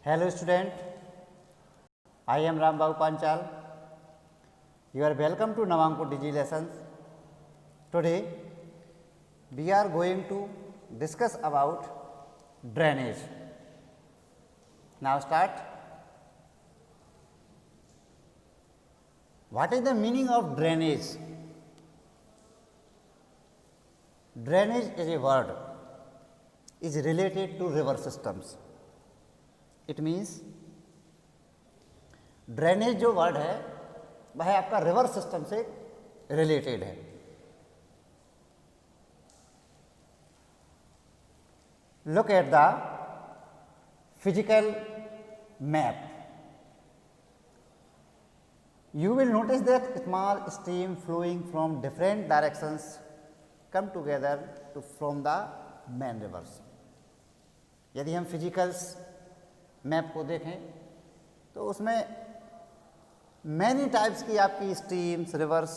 Hello student, I am Ram Babu Panchal. You are welcome to Namanko Digi Lessons. Today we are going to discuss about drainage. Now start. What is the meaning of drainage? Drainage is a word is related to river systems. It means drainage जो word है वह आपका river system से related है. Look at the physical map. You will notice that small stream flowing from different directions come together to form the main rivers. यदि हम physicals map को देखें तो उसमें मैनी टाइप्स की आपकी स्ट्रीम्स रिवर्स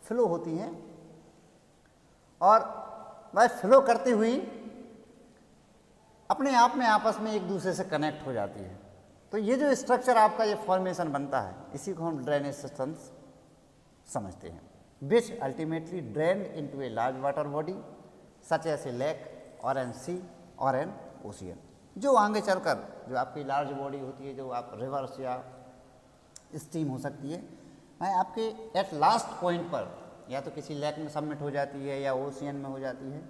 फ्लो होती हैं और वह फ्लो करती हुई अपने आप में आपस में एक दूसरे से कनेक्ट हो जाती है. तो ये जो स्ट्रक्चर आपका ये फॉर्मेशन बनता है इसी को हम ड्रेनेज सिस्टम्स समझते हैं. Which ultimately drain into a large water body such as a lake और एन सी और एन ओशियन. जो आगे चलकर जो आपकी लार्ज बॉडी होती है, जो आप रिवर्स या स्ट्रीम हो सकती है, वह आपके एट लास्ट पॉइंट पर या तो किसी लेक में सबमिट हो जाती है या ओशियन में हो जाती है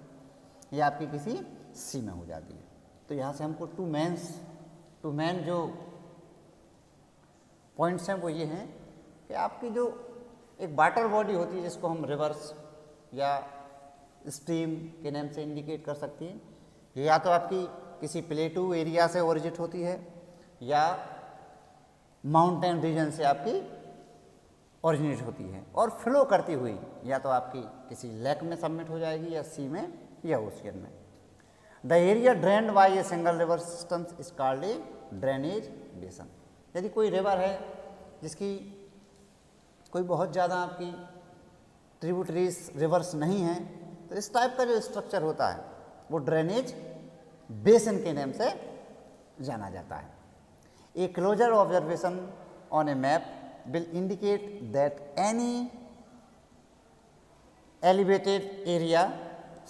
या आपकी किसी सी में हो जाती है. तो यहाँ से हमको टू मेन जो पॉइंट्स हैं वो ये हैं कि आपकी जो एक वाटर बॉडी होती है जिसको हम रिवर्स या स्ट्रीम के नाम से इंडिकेट कर सकते हैं, या तो आपकी किसी प्लेटू एरिया से ओरिजिनेट होती है या माउंटेन रीजन से आपकी ओरिजिनेट होती है और फ्लो करती हुई या तो आपकी किसी लेक में सबमिट हो जाएगी या सी में या ओशियन में. The area drained by a single river system is called a drainage basin. यदि कोई रिवर है जिसकी कोई बहुत ज़्यादा आपकी ट्रिब्यूटरीज रिवर्स नहीं है तो इस टाइप का जो स्ट्रक्चर होता है वो ड्रेनेज बेसन के नाम से जाना जाता है. A closer observation on a map will indicate that any elevated area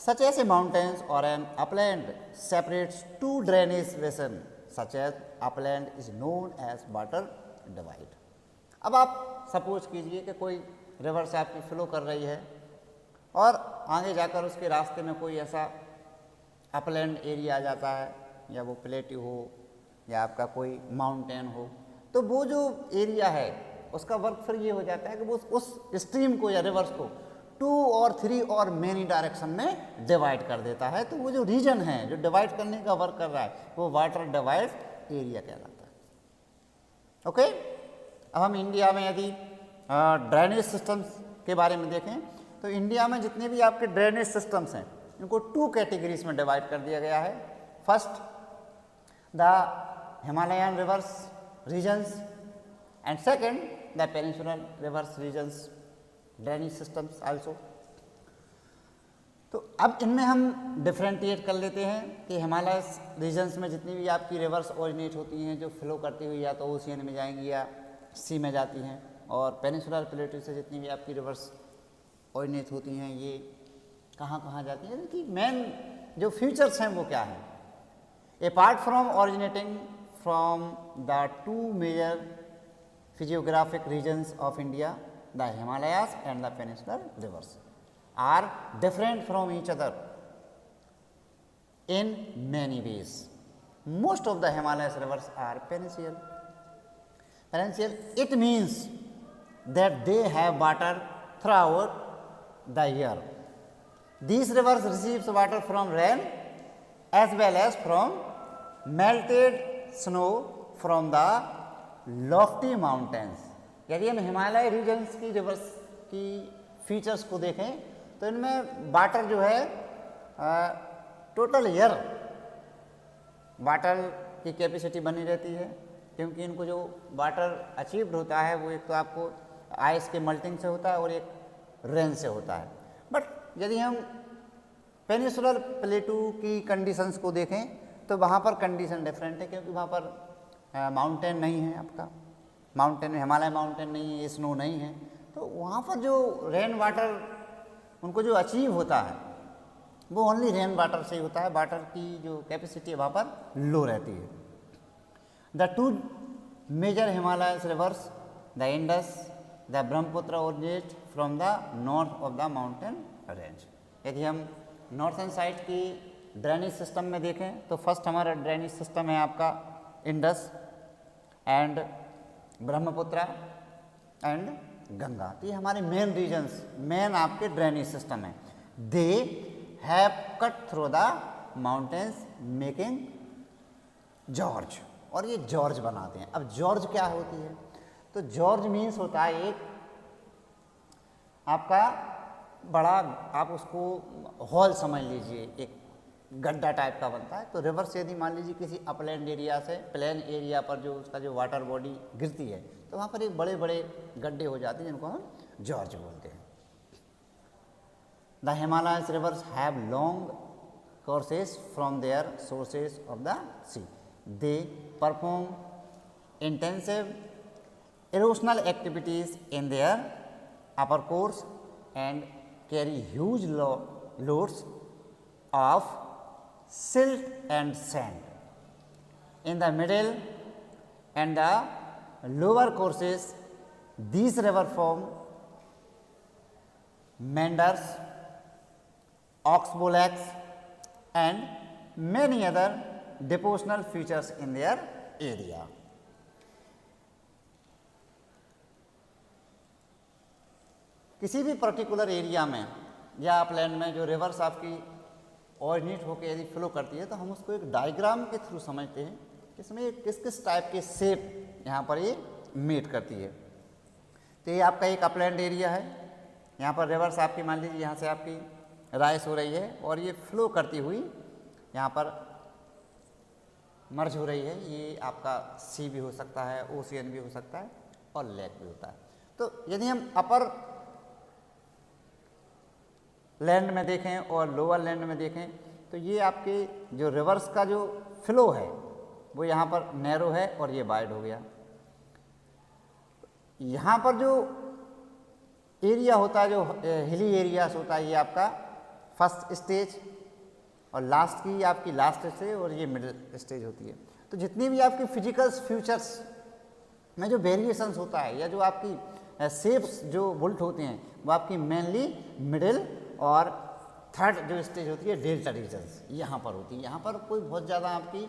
such as a mountains और an upland separates two drainage basin such as upland is known as water divide. अब आप सपोज कीजिए कि कोई river से आपकी flow कर रही है और आगे जाकर उसके रास्ते में कोई ऐसा अपलैंड एरिया आ जाता है या वो प्लेट्यू हो या आपका कोई माउंटेन हो, तो वो जो एरिया है उसका वर्क फिर ये हो जाता है कि वो उस स्ट्रीम को या रिवर्स को 2 और 3 और मेनी डायरेक्शन में डिवाइड कर देता है. तो वो जो रीजन है जो डिवाइड करने का वर्क कर रहा है वो वाटर डिवाइड एरिया कहलाता है. ओके. अब हम इंडिया में यदि ड्रेनेज सिस्टम्स के बारे में देखें तो इंडिया में जितने भी आपके ड्रेनेज सिस्टम्स हैं इनको 2 कैटेगरीज में डिवाइड कर दिया गया है. First the Himalayan rivers regions and second the peninsular rivers regions drainage systems also. तो अब इनमें हम डिफ्रेंटिएट कर लेते हैं कि हिमालय रीजन्स में जितनी भी आपकी रिवर्स ओरिजिनेट होती हैं जो फ्लो करती हुई या तो ओशियन में जाएंगी या सी में जाती हैं, और पेनिनसुलर प्लेटू से जितनी भी आपकी रिवर्स ओरिजिनेट होती हैं ये कहाँ कहाँ जाती हैं, इनकी मेन जो फीचर्स हैं वो क्या हैं. Apart from originating from the 2 major physiographic regions of India the Himalayas and the peninsular rivers are different from each other in many ways. Most of the Himalayas rivers are peninsular. It means that they have water throughout the year. These rivers receives water from rain as well as from melted snow from the lofty mountains. यदि हम Himalaya regions की reverse की features को देखें तो इनमें water जो है टोटल ईयर वाटर की कैपेसिटी बनी रहती है, क्योंकि इनको जो वाटर अचीव्ड होता है वो एक तो आपको आइस के मल्टिंग से होता है और एक रेन से होता है. बट यदि हम पेनिनसुलर प्लेटू की कंडीशंस को देखें तो वहाँ पर कंडीशन डिफरेंट है, क्योंकि वहाँ पर माउंटेन नहीं है आपका, माउंटेन में हिमालय माउंटेन नहीं है, स्नो नहीं है, तो वहाँ पर जो रेन वाटर उनको जो अचीव होता है वो ओनली रेन वाटर से ही होता है। वाटर की जो कैपेसिटी है वहाँ पर लो रहती है। The two major Himalayas rivers the Indus the Brahmaputra originate from the north of the mountain range. यदि हम नॉर्थन साइड की ड्रेनेज सिस्टम में देखें तो फर्स्ट हमारा ड्रेनेज सिस्टम है आपका इंडस एंड ब्रह्मपुत्र एंड गंगा। तो ये हमारे मेन रीजन्स, मेन आपके ड्रेनेज सिस्टम है। They have cut through the mountains making gorge, और ये जॉर्ज बनाते हैं। अब जॉर्ज क्या होती है? तो जॉर्ज मीन्स होता है एक आपका बड़ा, आप उसको हॉल समझ लीजिए, एक गड्ढा टाइप का बनता है। तो रिवर से यदि मान लीजिए किसी अपलैंड एरिया से प्लेन एरिया पर जो उसका जो वाटर बॉडी गिरती है तो वहाँ पर एक बड़े बड़े गड्ढे हो जाते हैं जिनको हम जॉर्ज बोलते हैं। The Himalayas reverse have long courses from their sources of the sea. They perform intensive erosional activities in their upper course and carry huge loads of silt and sand. In the middle and the lower courses, these river form meanders, oxbolecs and many other depositional features in their area. किसी भी particular area में या upland में जो reverse आपकी originate होकर यदि flow करती है तो हम उसको एक डायग्राम के थ्रू समझते हैं, इसमें किस किस टाइप के शेप यहाँ पर ये मीट करती है। तो ये आपका एक अपलैंड एरिया है, यहाँ पर रिवर्स आपकी मान लीजिए यहाँ से आपकी राइस हो रही है और ये फ्लो करती हुई यहाँ पर मर्ज हो रही है। ये आपका सी भी हो सकता है, ओशियन भी हो सकता है और लेक भी होता है। तो यदि हम अपर लैंड में देखें और लोअर लैंड में देखें तो ये आपके जो रिवर्स का जो फ्लो है वो यहाँ पर नैरो है और ये वाइड हो गया। यहाँ पर जो एरिया होता है, जो हिली एरियाज होता है, ये आपका फर्स्ट स्टेज और लास्ट की आपकी लास्ट स्टेज और ये मिडिल स्टेज होती है। तो जितनी भी आपकी फिजिकल्स फ्यूचर्स में जो वेरिएशंस होता है या जो आपकी शेप्स जो बुल्ट होते हैं वो आपकी मेनली मिडिल और थर्ड जो स्टेज होती है डेल्टा रीजन्स यहाँ पर होती है। यहाँ पर कोई बहुत ज़्यादा आपकी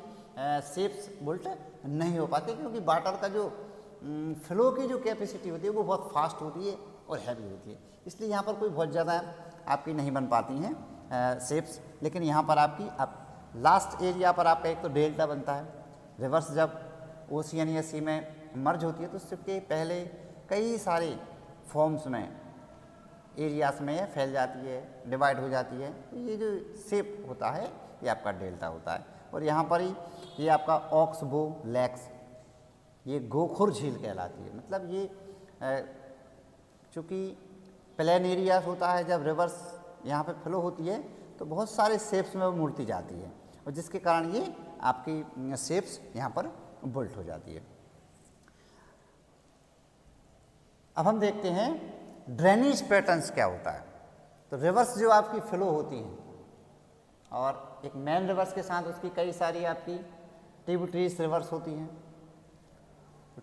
शेप्स बुल्ट नहीं हो पाते क्योंकि वाटर का जो फ्लो की जो कैपेसिटी होती है वो बहुत फास्ट होती है और हैवी होती है, इसलिए यहाँ पर कोई बहुत ज़्यादा आपकी नहीं बन पाती हैं शेप्स। लेकिन यहाँ पर आपकी अब लास्ट एरिया पर आपका एक तो डेल्टा बनता है, रिवर्स जब ओशियन या सी में मर्ज होती है तो उसके पहले कई सारे फॉर्म्स में एरियाज में ये फैल जाती है, डिवाइड हो जाती है। तो ये जो शेप होता है ये आपका डेल्टा होता है। और यहाँ पर ही ये आपका ऑक्सबो लेक्स, ये गोखुर झील कहलाती है। मतलब ये चूँकि प्लेन एरियाज होता है, जब रिवर्स यहाँ पे फ्लो होती है तो बहुत सारे शेप्स में वो मुड़ती जाती है और जिसके कारण ये आपकी शेप्स यहाँ पर बुल्ट हो जाती है। अब हम देखते हैं ड्रेनेज पैटर्न्स क्या होता है। तो रिवर्स जो आपकी फ्लो होती हैं और एक मेन रिवर्स के साथ उसकी कई सारी आपकी ट्रिब्यूटरीज रिवर्स होती हैं।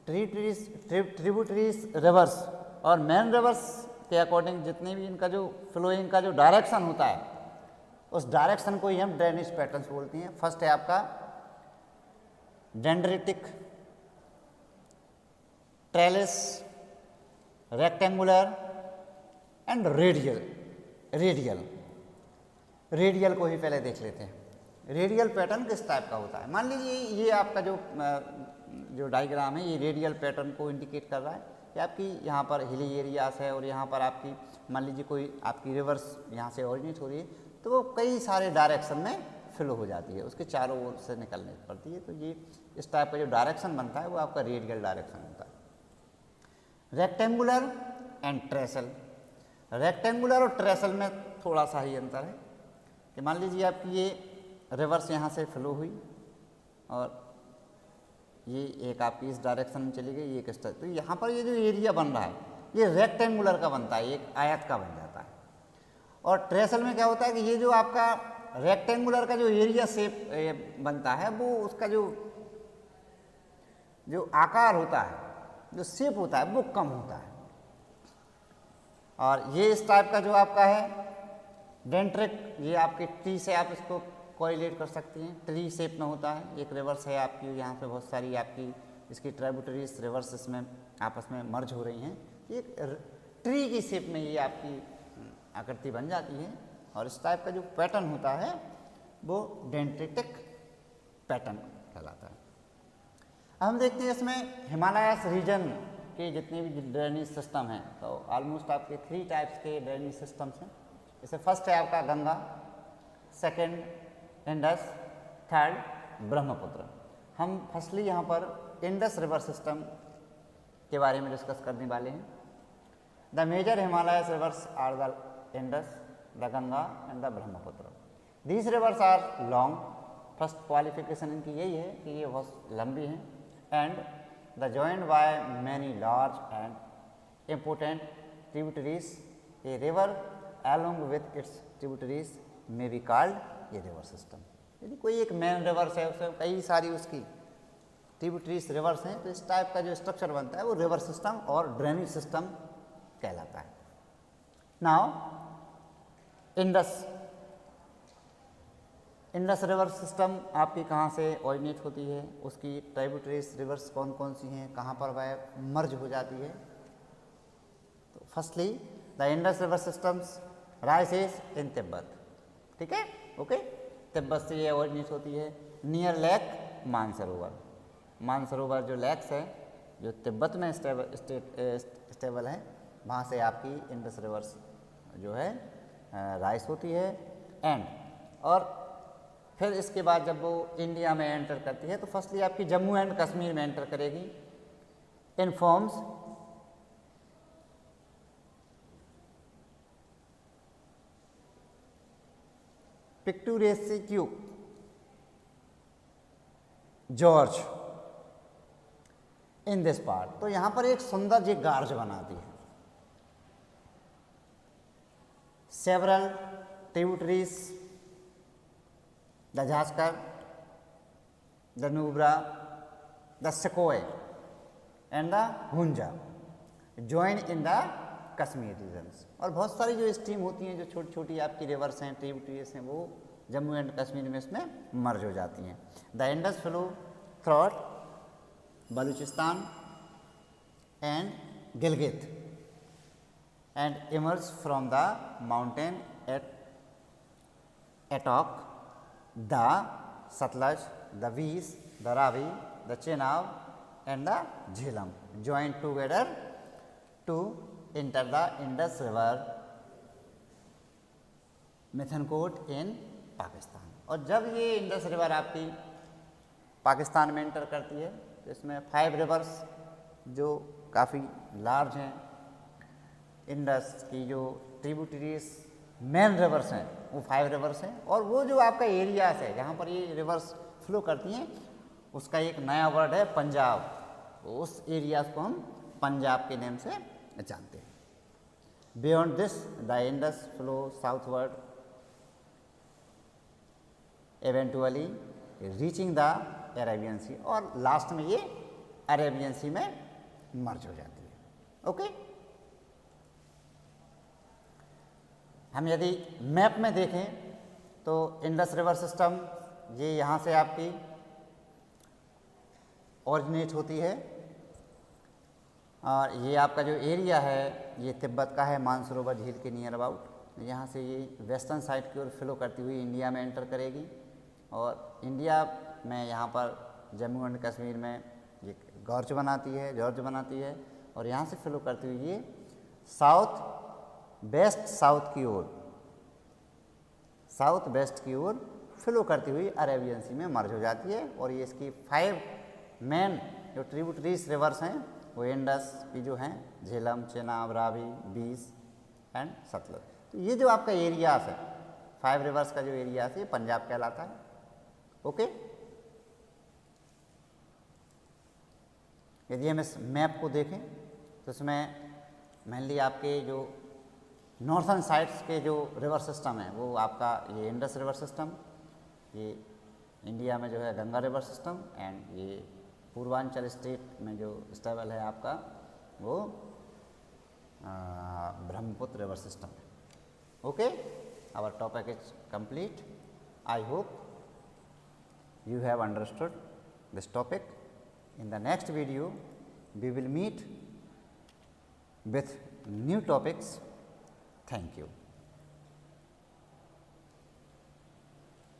ट्रिब्यूटरीज रिवर्स और मेन रिवर्स के अकॉर्डिंग जितने भी इनका जो फ्लोइंग का जो डायरेक्शन होता है उस डायरेक्शन को ही हम ड्रेनेज पैटर्न्स बोलते हैं। फर्स्ट है आपका dendritic, trellis, rectangular and radial. Radial को ही पहले देख लेते हैं। रेडियल पैटर्न किस टाइप का होता है? मान लीजिए ये आपका जो डायग्राम है ये रेडियल पैटर्न को इंडिकेट कर रहा है कि आपकी यहाँ पर हिली एरियाज है और यहाँ पर आपकी मान लीजिए कोई आपकी रिवर्स यहाँ से ओरिजिनेट हो रही है तो वो कई सारे डायरेक्शन में फ्लो हो जाती है, उसके चारों ओर से निकलने पड़ती है। तो ये इस टाइप का जो डायरेक्शन बनता है वो आपका रेडियल डायरेक्शन होता है। Rectangular and ट्रेसल। रेक्टेंगुलर और ट्रेसल में थोड़ा सा ही अंतर है कि मान लीजिए आपकी ये रिवर्स यहाँ से फ्लो हुई और ये एक आपकी इस डायरेक्शन में चली गई, ये एक इस तो यहाँ पर ये जो एरिया बन रहा है ये रेक्टेंगुलर का बनता है, एक आयत का बन जाता है। और ट्रेसल में क्या होता है कि ये जो आपका रेक्टेंगुलर का जो एरिया शेप बनता है वो उसका जो आकार होता है, जो शेप होता है वो कम होता है। और ये इस टाइप का जो आपका है डेंट्रिक, ये आपके ट्री से आप इसको कोरिलेट कर सकते हैं, ट्री शेप में होता है। एक रिवर्स है आपकी, यहाँ पे बहुत सारी आपकी इसकी ट्राइब्यूटरीज रिवर्स इसमें आपस में मर्ज हो रही हैं, एक ट्री की शेप में ये आपकी आकृति बन जाती है। और इस टाइप का जो पैटर्न होता है वो डेंट्रिटिक पैटर्न कहलाता है। अब हम देखते हैं इसमें हिमालयस रीजन के जितने भी ड्रेनेज सिस्टम हैं, तो ऑलमोस्ट आपके 3 टाइप्स के ड्रेनेज सिस्टम्स हैं। इससे फर्स्ट है आपका Ganga, second Indus, third Brahmaputra. हम फर्स्टली यहाँ पर इंडस रिवर सिस्टम के बारे में डिस्कस करने वाले हैं। The major Himalayas rivers are the Indus, the Ganga and the Brahmaputra. These rivers are long, first qualification इनकी यही है कि ये बहुत लंबी हैं, and the joined by many large and important tributaries. A river along with its tributaries may be called a river system। यदि कोई एक मेन रिवर्स है उसमें कई सारी उसकी ट्रिब्यूटरीज रिवर्स हैं, तो इस टाइप का जो स्ट्रक्चर बनता है वो रिवर सिस्टम और ड्रेनेज सिस्टम कहलाता है। नाउ इंडस रिवर सिस्टम आपकी कहाँ से ओरिजिनेट होती है, उसकी ट्रिब्यूटरीज रिवर्स कौन कौन सी हैं, कहाँ पर वह मर्ज हो जाती है। तो firstly the Indus river systems rises in Tibet, ठीक है, ओके। तिब्बत से ये ओरिजिनेट होती है नियर लेक मानसरोवर। मानसरोवर जो लेक्स है जो तिब्बत में स्टेबल है, वहाँ से आपकी इंडस रिवर्स जो है राइस होती है। एंड और फिर इसके बाद जब वो इंडिया में एंटर करती है तो फर्स्टली आपकी जम्मू एंड कश्मीर में एंटर करेगी in forms picturesque gorge in this part. तो यहाँ पर एक सुंदर जी गार्ज बनाती है। Several tributaries the Zaskar, the Nubra, the Shyok and the Hunza join in the Kashmir regions. और बहुत सारी जो स्ट्रीम होती हैं, जो छोटी छोटी आपकी रिवर्स हैं, ट्रिब्यूटरीज हैं, वो जम्मू एंड कश्मीर में इसमें मर्ज हो जाती हैं। The Indus flow throughout Baluchistan and Gilgit and emerge from the mountain at Attock, the Sutlej, the Beas, the Ravi, the Chenab and the Jhelum join together to enter the Indus River Mithankot in Pakistan. और जब ये इंडस रिवर आपकी पाकिस्तान में एंटर करती है तो इसमें 5 रिवर्स जो काफ़ी लार्ज हैं, इंडस की जो ट्रिब्यूटरीज मेन रिवर्स हैं वो 5 रिवर्स हैं। और वो जो आपका एरियाज है जहाँ पर ये रिवर्स फ्लो करती हैं उसका एक नया वर्ड है पंजाब। उस एरियाज को हम पंजाब के नेम से जानते हैं। Beyond this the Indus flow southward eventually reaching the Arabian Sea, और लास्ट में ये अरेबियन सी में मर्ज हो जाती है, ओके। हम यदि मैप में देखें तो इंडस रिवर सिस्टम ये यहाँ से आपकी ओरिजिनेट होती है, और ये आपका जो एरिया है ये तिब्बत का है, मानसरोवर झील के नियर अबाउट। यहाँ से ये वेस्टर्न साइड की ओर फ्लो करती हुई इंडिया में एंटर करेगी, और इंडिया में यहाँ पर जम्मू एंड कश्मीर में ये जॉर्ज बनाती है, और यहाँ से फ्लो करती हुई ये साउथ वेस्ट की ओर फ्लो करती हुई अरेबियन सी में मर्ज हो जाती है। और ये इसकी 5 मेन जो ट्रिब्यूटरीज रिवर्स हैं वो इंडस की जो हैं झेलम, चेनाब, रावी, बीस एंड सतलज। तो ये जो आपका एरियाज है 5 रिवर्स का जो एरियाज है ये पंजाब कहलाता है, ओके। यदि हम इस मैप को देखें तो इसमें मेनली आपके जो नॉर्थन साइड्स के जो रिवर सिस्टम है वो आपका ये इंडस रिवर सिस्टम, ये इंडिया में जो है गंगा रिवर सिस्टम, एंड ये पूर्वांचल स्टेट में जो स्टेबल है आपका वो ब्रह्मपुत्र रिवर सिस्टम है. Okay, our topic is complete. I hope you have understood this topic. In the next video we will meet with new topics. Thank you.